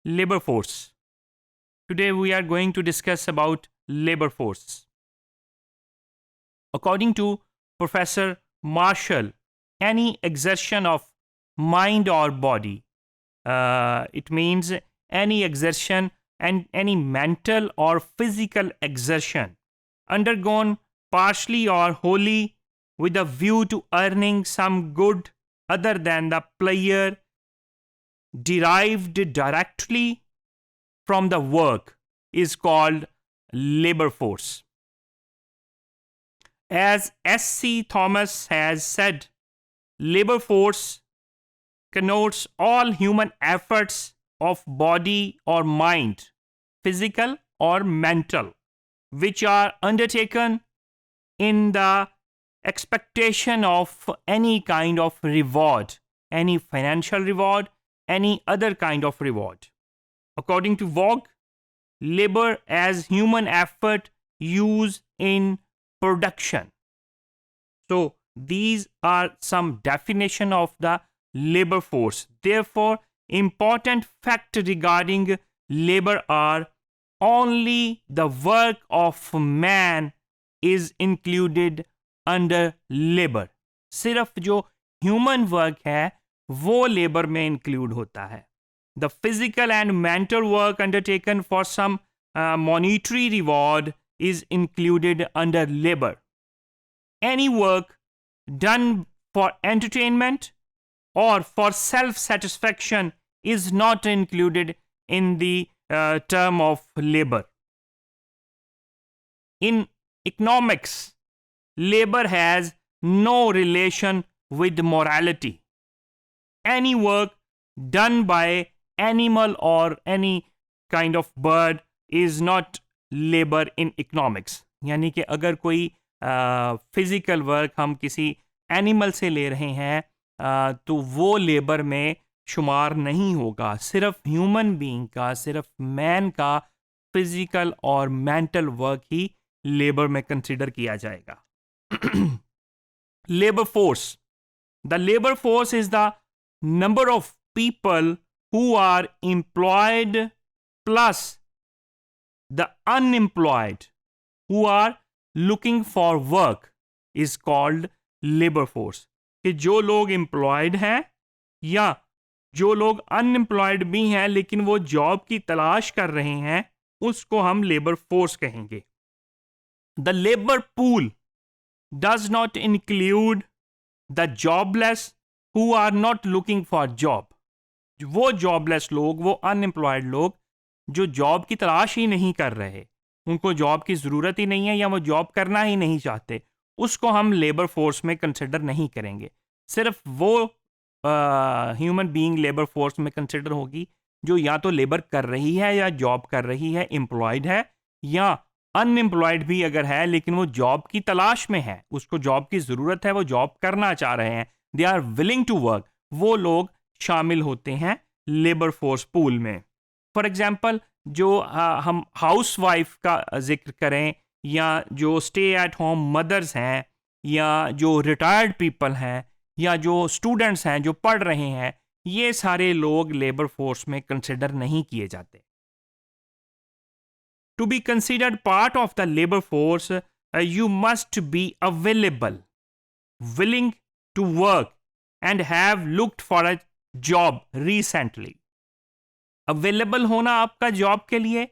labor force. Today we are going to discuss about labor force. According to Professor Marshall, any exertion of mind or body, it means any exertion and any mental or physical exertion undergone partially or wholly with a view to earning some good other than the pleasure derived directly from the work is called labor force. As S.C. Thomas has said, labor force connotes all human efforts of body or mind, physical or mental, which are undertaken in the expectation of any kind of reward, any financial reward, any other kind of reward. According to Vogue, labor as human effort used in production. So these are some definition of the labor force. Therefore, important fact regarding labor are only the work of man is included under labor. सिर्फ जो human work है वो labor में include होता है. The physical and mental work undertaken for some monetary reward is included under labor. Any work done for entertainment or for self-satisfaction is not included in the term of labor. In economics, labor has no relation with morality. Any work done by animal or any kind of bird is not labor in economics. यानी कि अगर कोई physical work हम किसी animal से ले रहे हैं तो वो लेबर में शुमार नहीं होगा. सिर्फ ह्यूमन बीइंग का, सिर्फ मैन का फिजिकल और मेंटल वर्क ही लेबर में कंसिडर किया जाएगा. Labor force. The labor force is the number of people who are employed plus the unemployed who are looking for work is called labor force. कि जो लोग employed हैं या जो लोग unemployed भी हैं लेकिन वो जॉब की तलाश कर रहे हैं उसको हम labor force कहेंगे. The labor pool does not include the jobless who are not looking for job. वो jobless लोग, वो unemployed लोग जो जॉब की तलाश ही नहीं कर रहे, उनको जॉब की ज़रूरत ही नहीं है या वो जॉब करना ही नहीं चाहते, उसको हम लेबर फोर्स में कंसिडर नहीं करेंगे. सिर्फ वो ह्यूमन बीइंग लेबर फोर्स में कंसिडर होगी जो या तो लेबर कर रही है या जॉब कर रही है, एम्प्लॉयड है, या अनएम्प्लॉयड भी अगर है लेकिन वो जॉब की तलाश में है, उसको जॉब की ज़रूरत है, वो जॉब करना चाह रहे हैं, they are willing to work, वो लोग शामिल होते हैं लेबर फोर्स पूल में. फॉर एग्जाम्पल जो हम हाउस वाइफ का जिक्र करें या जो स्टे एट होम मदर्स हैं या जो रिटायर्ड पीपल हैं या जो स्टूडेंट्स हैं जो पढ़ रहे हैं, ये सारे लोग लेबर फोर्स में कंसिडर नहीं किए जाते. To be considered part of the labor force, you must be available, willing to work, and have looked for a job recently. Available होना आपका जॉब के लिए,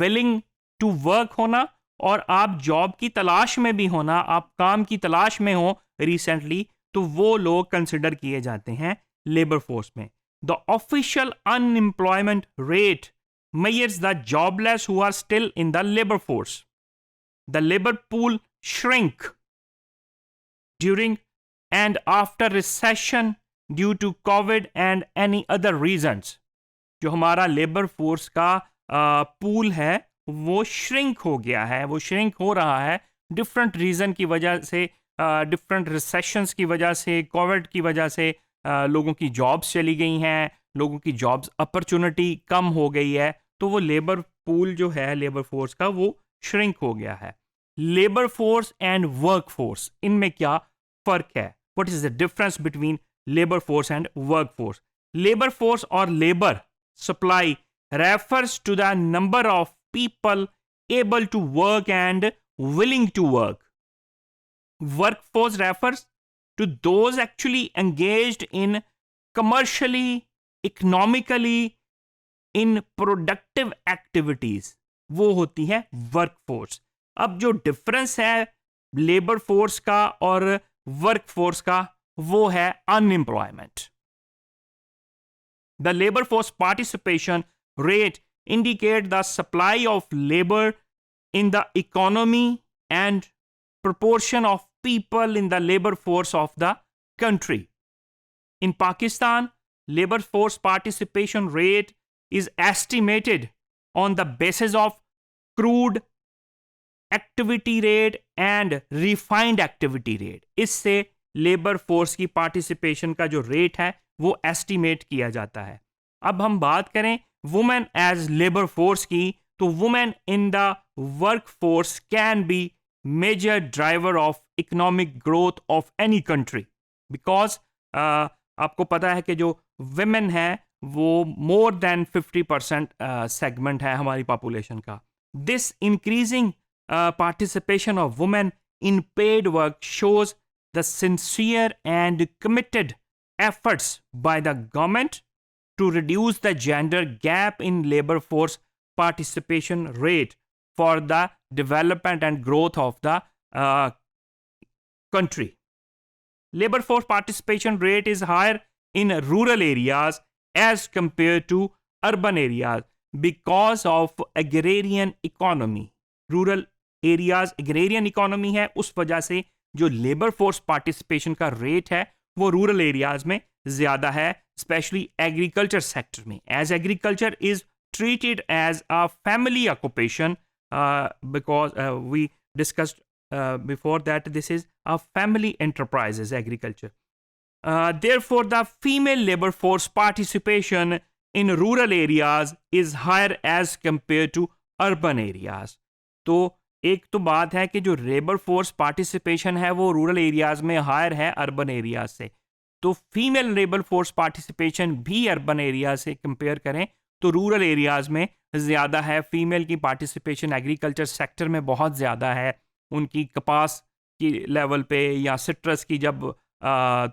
willing to work होना और आप जॉब की तलाश में भी होना, आप काम की तलाश में हो recently, तो वो लोग कंसिडर किए जाते हैं लेबर फोर्स में. The official unemployment rate measures the jobless who are still in the labor force. The labor pool shrink during and after recession due to COVID and any other reasons. जो हमारा labour force का pool है वो shrink हो गया है, वो shrink हो रहा है डिफरेंट रीज़न की वजह से, डिफरेंट रिसेशंस की वजह से, कोविड की वजह से लोगों की जॉब्स चली गई हैं, लोगों की जॉब्स अपॉर्चुनिटी कम हो गई है, तो वो लेबर पूल जो है लेबर फोर्स का वो श्रिंक हो गया है. Labour force and work force, इनमें क्या फ़र्क है? What is the difference between labour force and work force? Labour force और labour supply refers to the number of people able to work and willing to work. Workforce refers to those actually engaged in commercially, economically, in productive activities. वो होती है workforce. अब जो difference है labour force का और workforce का वो है unemployment. The labor force participation rate indicate the supply of labor in the economy and proportion of people in the labor force of the country. In Pakistan, labor force participation rate is estimated on the basis of crude activity rate and refined activity rate. इससे labour force की participation का जो rate है वो estimate किया जाता है. अब हम बात करें वुमेन एज लेबर फोर्स की, तो women in the work force can be major driver of economic growth of any country. Because आपको पता है कि जो वुमेन है वो मोर देन 50% सेगमेंट है हमारी पॉपुलेशन का. This increasing participation of women in paid work shows the sincere and committed efforts by the government to reduce the gender gap in labor force participation rate for the development and growth of the country. Labor force participation rate is higher in rural areas as compared to urban areas because of agrarian economy. Rural areas agrarian economy है, उस वजह से जो labour force participation का rate है वो rural areas में ज़्यादा है, स्पेशली एग्रीकल्चर सेक्टर में. As agriculture is treated as a family occupation because we discussed before that this is a family enterprises agriculture. Therefore, the female labor force participation in rural areas is higher as compared to urban areas. तो एक तो बात है कि जो labour force participation है वो rural areas में हायर है अर्बन एरियाज से. तो फीमेल लेबर फोर्स पार्टिसिपेशन भी अर्बन एरिया से कंपेयर करें तो रूरल एरियाज में ज़्यादा है. फीमेल की पार्टिसिपेशन एग्रीकल्चर सेक्टर में बहुत ज़्यादा है. उनकी कपास की लेवल पे या सिट्रस की जब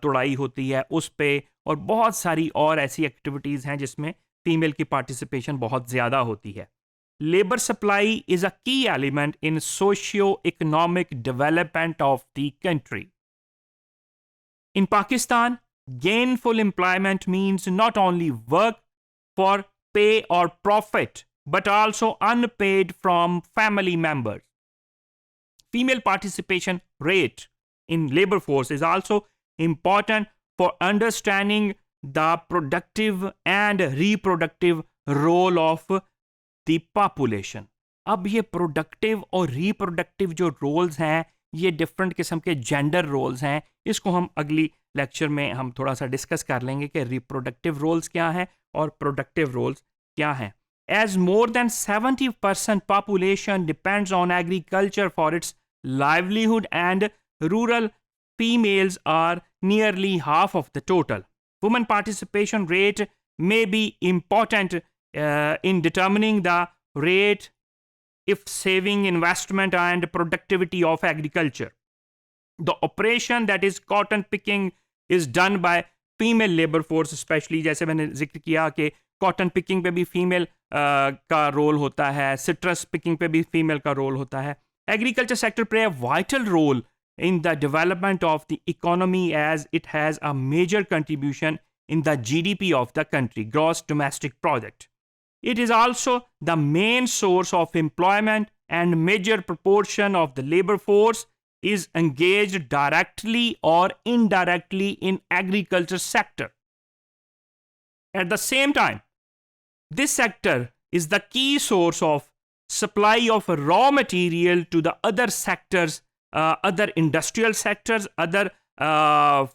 तुड़ाई होती है उस पे, और बहुत सारी और ऐसी एक्टिविटीज़ हैं जिसमें फीमेल की पार्टिसिपेशन बहुत ज़्यादा होती है. Labor supply is a key element in socio-economic development of the country. In Pakistan, gainful employment means not only work for pay or profit, but also unpaid from family members. Female participation rate in labor force is also important for understanding the productive and reproductive role of the population. अब ये productive और reproductive जो roles हैं ये different किस्म के gender roles हैं. इसको हम अगली लेक्चर में हम थोड़ा सा डिस्कस कर लेंगे कि रिप्रोडक्टिव रोल्स क्या हैं और प्रोडक्टिव रोल्स क्या हैं. As more than 70% population depends on agriculture for its livelihood and rural females are nearly half of the total. Women participation rate may be important in determining the rate if saving investment and productivity of agriculture. The operation that is cotton picking is done by female labor force, especially जैसे मैंने जिक्र किया कि cotton picking पे भी female का role होता है, सिट्रस पिकिंग पे भी फीमेल का रोल होता है. Agriculture sector play a vital role in the development of the economy as it has a major contribution in the GDP of the country, gross domestic product. It is also the main source of employment and major proportion of the labor force is engaged directly or indirectly in agriculture sector. At the same time, this sector is the key source of supply of raw material to the other sectors, other industrial sectors, other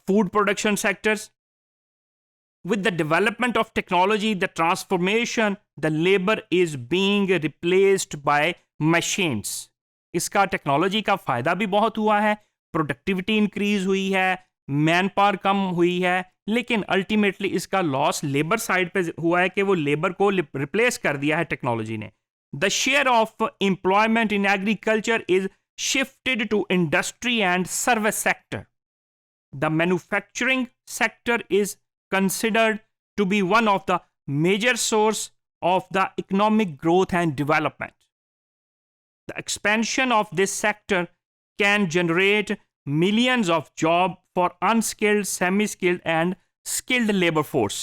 food production sectors. With the development of technology, the transformation, the labor is being replaced by machines. इसका technology का फ़ायदा भी बहुत हुआ है, productivity increase हुई है, man power कम हुई है, लेकिन अल्टीमेटली इसका लॉस लेबर साइड पे हुआ है कि वो लेबर को रिप्लेस कर दिया है टेक्नोलॉजी ने. The share of employment in agriculture is shifted to industry and service sector. The manufacturing sector is considered to be one of the major source of the economic growth and development. The expansion of this sector can generate millions of jobs for unskilled, semi-skilled and skilled labor force.